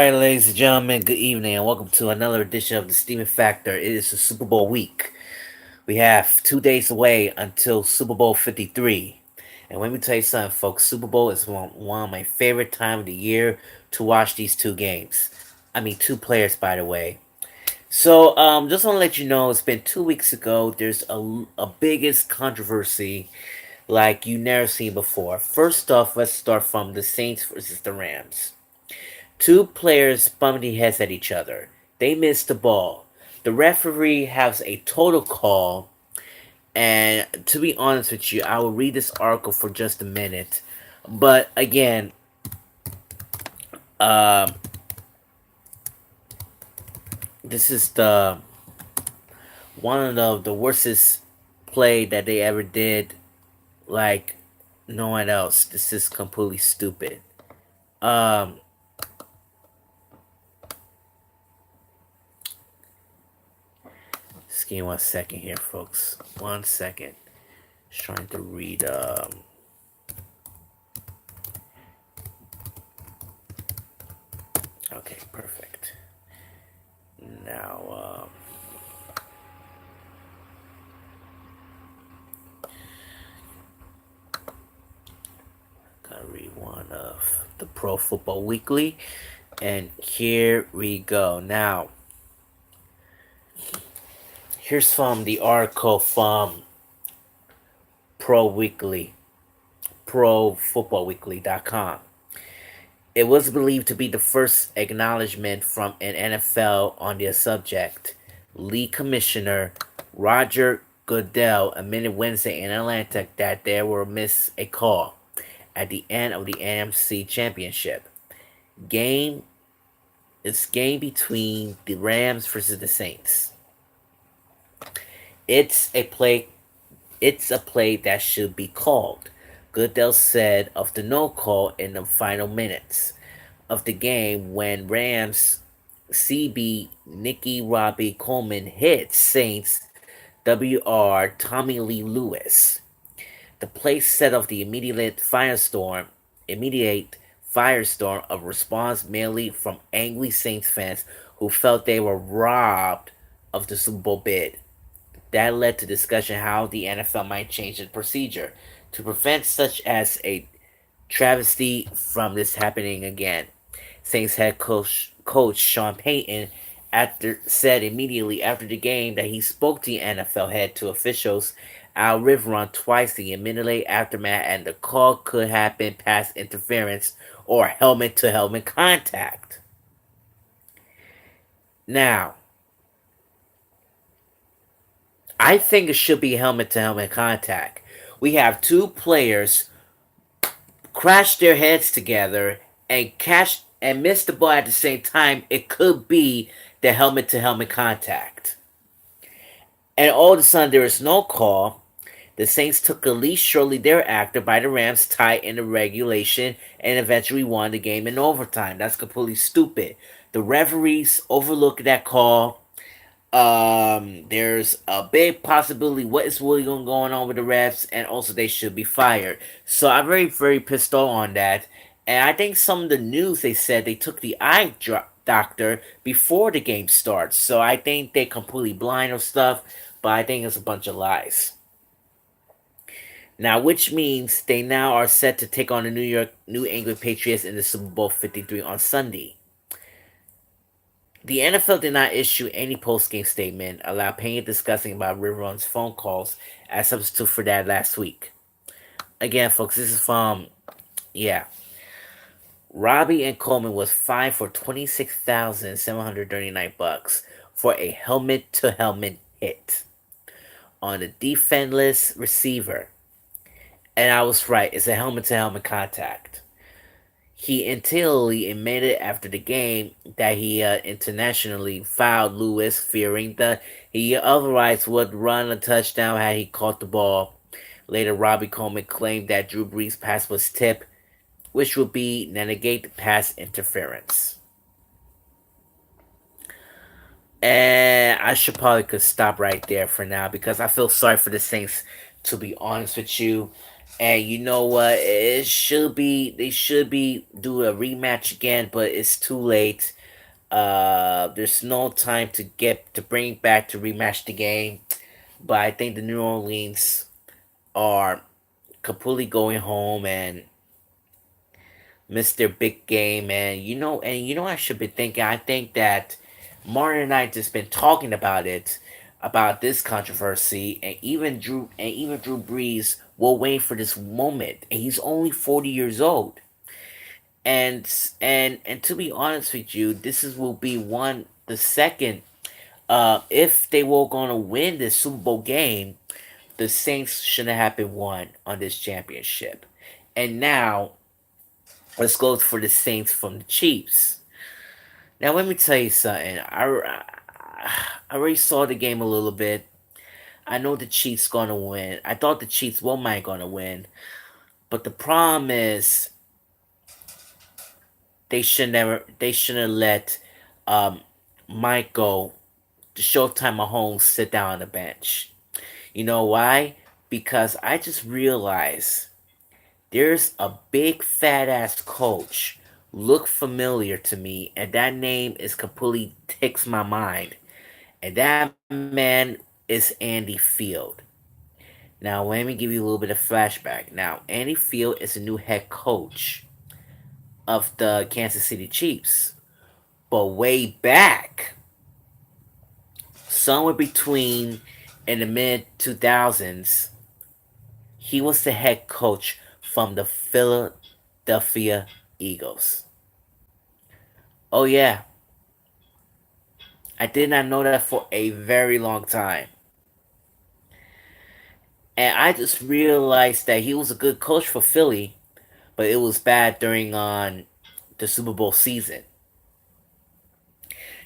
right, ladies and gentlemen, good evening, and welcome to another edition of the Steaming Factor. It is the Super Bowl week. We have 2 days away until Super Bowl 53. And let me tell you something, folks. Super Bowl is one of my favorite time of the year to watch these two games. I mean, two players, by the way. So, just want to let you know, it's been 2 weeks ago. There's a biggest controversy like you never seen before. First off, let's start from the Saints versus the Rams. Two players bumped their heads at each other. They missed the ball. The referee has a total call, and to be honest with you, I will read this article for just a minute. But again, um, this is the one of the worstest play that they ever did. Like no one else. This is completely stupid. Um, just give me 1 second here, folks. 1 second. Just trying to read. Okay, perfect. Now, gotta read one of the Pro Football Weekly, and here we go. Now, here's from the article from Pro Weekly, ProFootballWeekly.com. It was believed to be the first acknowledgement from an NFL on the subject. League Commissioner Roger Goodell admitted Wednesday in Atlanta that there were missed a call at the end of the AMC Championship game. It's game between the Rams versus the Saints. It's a play. It's a play that should be called. Goodell said of the no call in the final minutes of the game when Rams CB Nicky Robbie Coleman hit Saints WR Tommy Lee Lewis. The play set off the immediate firestorm of response mainly from angry Saints fans who felt they were robbed of the Super Bowl bid. That led to discussion how the NFL might change the procedure to prevent such as a travesty from this happening again. Saints head coach Sean Payton said immediately after the game that he spoke to the NFL head to officials Al Riveron twice the immediate aftermath and the call could have been pass interference or helmet to helmet contact. Now, I think it should be helmet to helmet contact. We have two players crash their heads together and catch and miss the ball at the same time. It could be the helmet to helmet contact. And all of a sudden there is no call. The Saints took a lead shortly thereafter by the Rams, tied in the regulation, and eventually won the game in overtime. That's completely stupid. The referees overlooked that call. There's a big possibility what is really going on with the refs, and also they should be fired. So I'm very, very pissed off on that. And I think some of the news they said they took the doctor before the game starts. So I think they're completely blind or stuff, but I think it's a bunch of lies. Now, which means they now are set to take on the New England Patriots in the Super Bowl 53 on Sunday. The NFL did not issue any post-game statement, allowed Payne discussing about Riveron's phone calls as substitute for that last week. Again, folks, this is from, yeah. Robbie and Coleman was fined for $26,739 for a helmet-to-helmet hit on a defenseless receiver. And I was right, it's a helmet-to-helmet contact. He entirely admitted after the game that he internationally fouled Lewis, fearing that he otherwise would run a touchdown had he caught the ball. Later, Robbie Coleman claimed that Drew Brees' pass was tipped, which would be negate the pass interference. And I should probably could stop right there for now because I feel sorry for the Saints, to be honest with you. And you know what? It should be they should be do a rematch again, but it's too late. There's no time to bring back to rematch the game. But I think the New Orleans are completely going home and missed their big game. And I should be thinking. I think that Martin and I just been talking about it, about this controversy, and even Drew Brees will wait for this moment. And he's only 40 years old. And to be honest with you, this is will be one the second. If they were gonna win this Super Bowl game, the Saints shouldn't have been won on this championship. And now let's go for the Saints from the Chiefs. Now let me tell you something. I already saw the game a little bit. I know the Chiefs gonna win. I thought the Chiefs were might gonna win, but the problem is they shouldn't let um, Michael the Showtime Mahomes sit down on the bench. You know why? Because I just realized there's a big fat ass coach look familiar to me, and that name is completely ticks my mind. And that man is Andy Field. Now let me give you a little bit of flashback. Now Andy Field is the new head coach of the Kansas City Chiefs. But way back, somewhere between in the mid 2000s, he was the head coach from the Philadelphia Eagles. Oh yeah, I did not know that for a very long time. And I just realized that he was a good coach for Philly, but it was bad during on the Super Bowl season.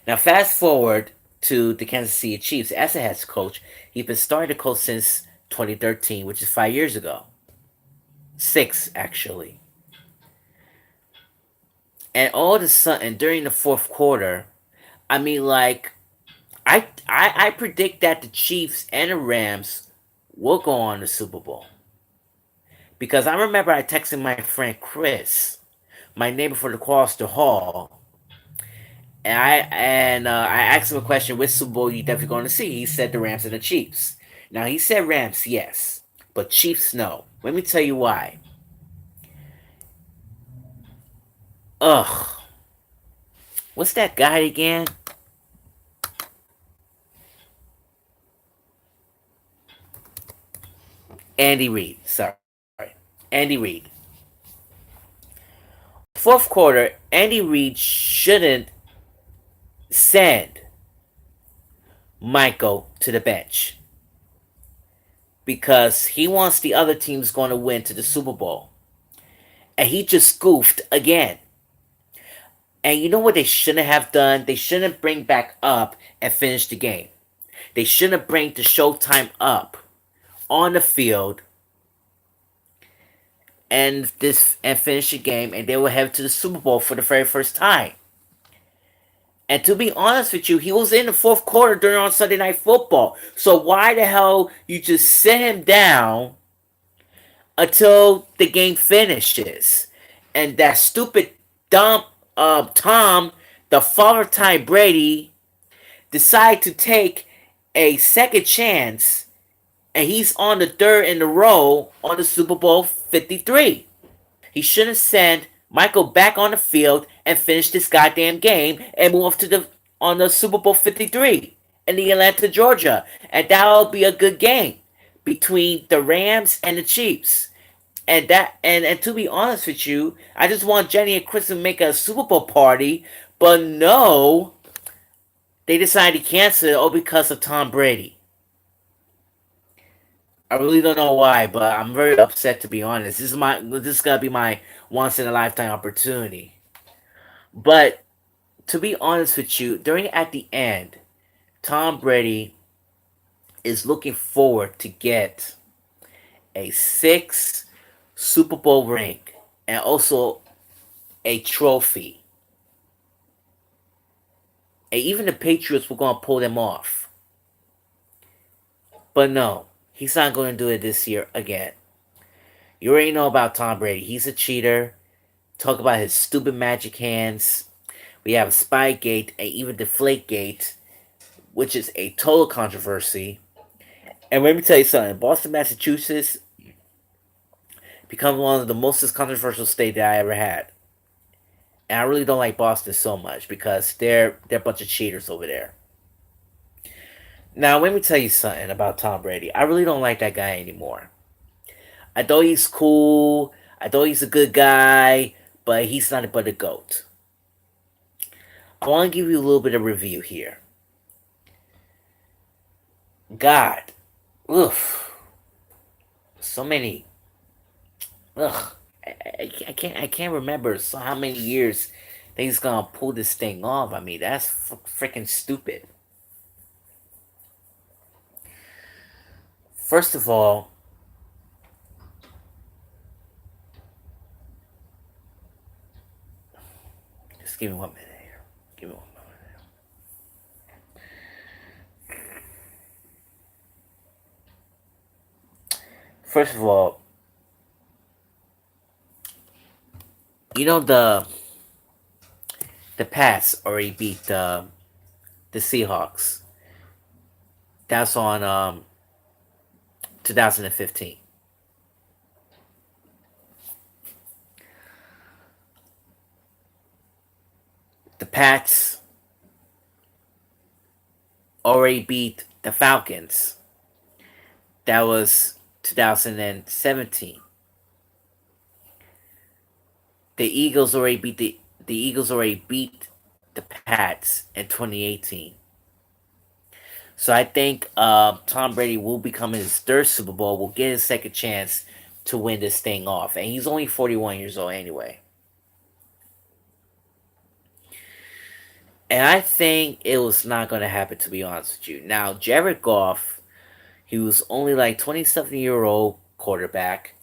Now fast forward to the Kansas City Chiefs as a head coach. He's been starting to coach since 2013, which is 5 years ago. Six actually. And all of a sudden during the fourth quarter, I mean like I predict that the Chiefs and the Rams will go on the Super Bowl. Because I remember I texted my friend Chris, my neighbor for the across the hall, and I asked him a question: which Super Bowl you definitely going to see? He said the Rams and the Chiefs. Now he said Rams, yes, but Chiefs, no. Let me tell you why. Ugh, what's that guy again? Andy Reid. Sorry, Andy Reid. Fourth quarter, Andy Reid shouldn't send Michael to the bench because he wants the other teams going to win to the Super Bowl. And he just goofed again. And you know what they shouldn't have done? They shouldn't bring back up and finish the game. They shouldn't bring the Showtime up on the field and finish the game, and they will head to the Super Bowl for the very first time. And to be honest with you, he was in the fourth quarter during on Sunday Night Football. So why the hell you just sit him down until the game finishes? And that stupid dumb Tom, the father time Brady, decide to take a second chance, and he's on the third in a row on the Super Bowl 53. He should have sent Michael back on the field and finish this goddamn game and move to the on the Super Bowl 53 in the Atlanta, Georgia, and that'll be a good game between the Rams and the Chiefs. And to be honest with you, I just want Jenny and Chris to make a Super Bowl party, but no, they decided to cancel it all because of Tom Brady. I really don't know why, but I'm very upset to be honest. This is gonna be my once in a lifetime opportunity. But to be honest with you, during at the end, Tom Brady is looking forward to get a six Super Bowl ring and also a trophy. And even the Patriots were gonna pull them off. But no, he's not gonna do it this year again. You already know about Tom Brady. He's a cheater. Talk about his stupid magic hands. We have Spygate and even Deflategate, which is a total controversy. And let me tell you something. Boston, Massachusetts become one of the most controversial states that I ever had. And I really don't like Boston so much because they're a bunch of cheaters over there. Now let me tell you something about Tom Brady. I really don't like that guy anymore. I thought he's cool. I thought he's a good guy, but he's not but a goat. I want to give you a little bit of review here. God, oof, so many. Ugh, I can't remember so how many years that he's gonna pull this thing off. I mean, that's freaking stupid. First of all, just give me 1 minute here. Give me 1 minute. First of all, you know the Pats already beat the Seahawks. That's on 2015. The Pats already beat the Falcons. That was 2017. The Eagles already beat the Pats in 2018. So I think Tom Brady will become his third Super Bowl. Will get his second chance to win this thing off, and he's only 41 years old anyway. And I think it was not going to happen, to be honest with you. Now, Jared Goff, he was only like 27-year-old quarterback.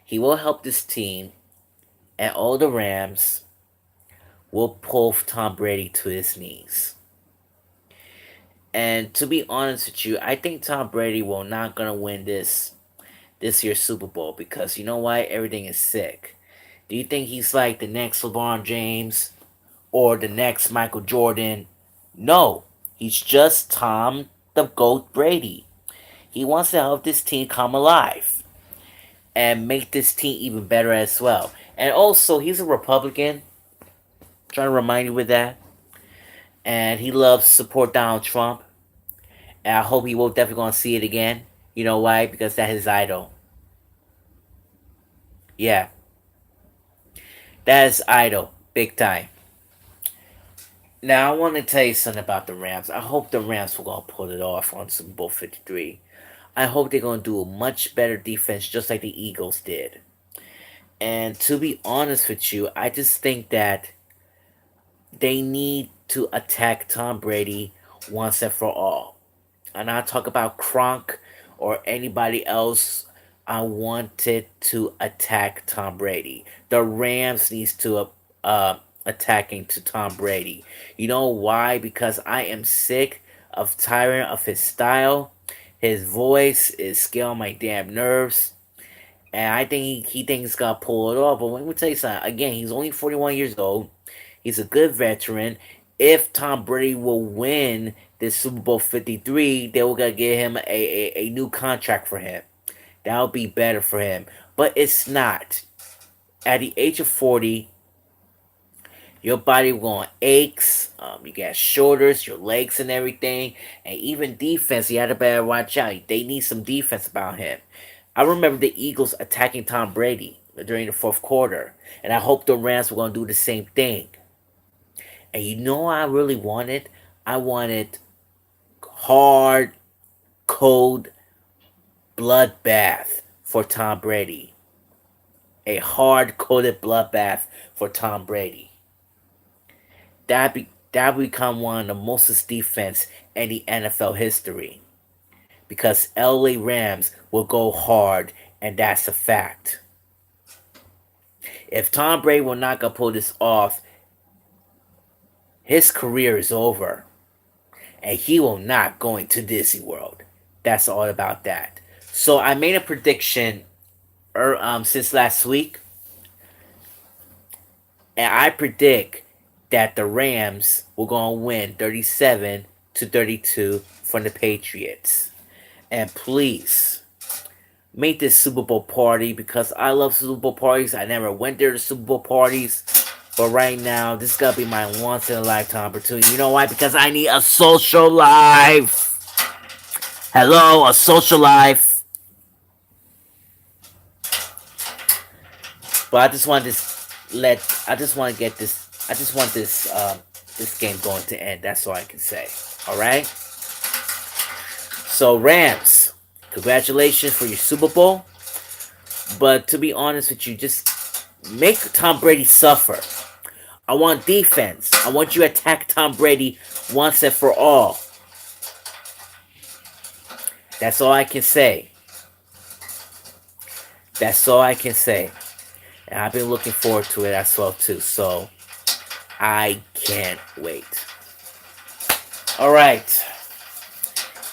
He will help this team, and all the Rams will pull Tom Brady to his knees. And to be honest with you, I think Tom Brady will not gonna win this year's Super Bowl because you know why? Everything is sick. Do you think he's like the next LeBron James or the next Michael Jordan? No, he's just Tom the Goat Brady. He wants to help this team come alive and make this team even better as well. And also, he's a Republican. Trying to remind you with that. And he loves to support Donald Trump. And I hope he will definitely gonna see it again. You know why? Because that's his idol. Yeah, that is idol, big time. Now I want to tell you something about the Rams. I hope the Rams will gonna pull it off on Super Bowl 53. I hope they're gonna do a much better defense, just like the Eagles did. And to be honest with you, I just think that they need to attack Tom Brady once and for all. And I talk about Kronk or anybody else. I wanted to attack Tom Brady. The Rams needs to attacking to Tom Brady. You know why? Because I am sick of tiring of his style. His voice is getting on my damn nerves. And I think he thinks he's gonna pull it off. But let me tell you something. Again, he's only 41 years old. He's a good veteran. If Tom Brady will win this Super Bowl 53, they will gonna give him a new contract for him. That'll be better for him. But it's not. At the age of 40, your body going aches. You got shoulders, your legs, and everything, and even defense. You had to better watch out. They need some defense about him. I remember the Eagles attacking Tom Brady during the fourth quarter, and I hope the Rams were gonna do the same thing. And you know what I really wanted? I wanted hard, cold bloodbath for Tom Brady. A hard coded bloodbath for Tom Brady. That become one of the mostest defense in the NFL history. Because LA Rams will go hard, and that's a fact. If Tom Brady will not gonna pull this off, his career is over. And he will not going to Disney World. That's all about that. So I made a prediction since last week, and I predict that the Rams will gonna win 37-32 from the Patriots. And please make this Super Bowl party because I love Super Bowl parties. I never went there to Super Bowl parties. But right now, this is gonna be my once in a lifetime opportunity. You know why? Because I need a social life. Hello, a social life. But I just want I just want to get this. I just want this game going to end. That's all I can say. All right. So Rams, congratulations for your Super Bowl. But to be honest with you, just make Tom Brady suffer. I want defense. I want you to attack Tom Brady once and for all. That's all I can say. That's all I can say. And I've been looking forward to it as well too. So I can't wait. All right.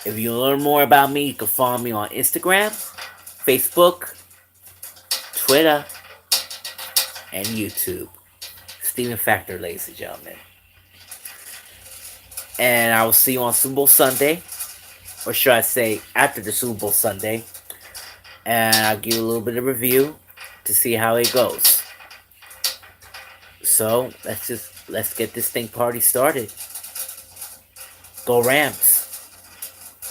If you learn more about me, you can follow me on Instagram, Facebook, Twitter, and YouTube. Steven Factor, ladies and gentlemen. And I will see you on Super Bowl Sunday. Or should I say after the Super Bowl Sunday. And I'll give you a little bit of review to see how it goes. So let's get this thing party started. Go Rams.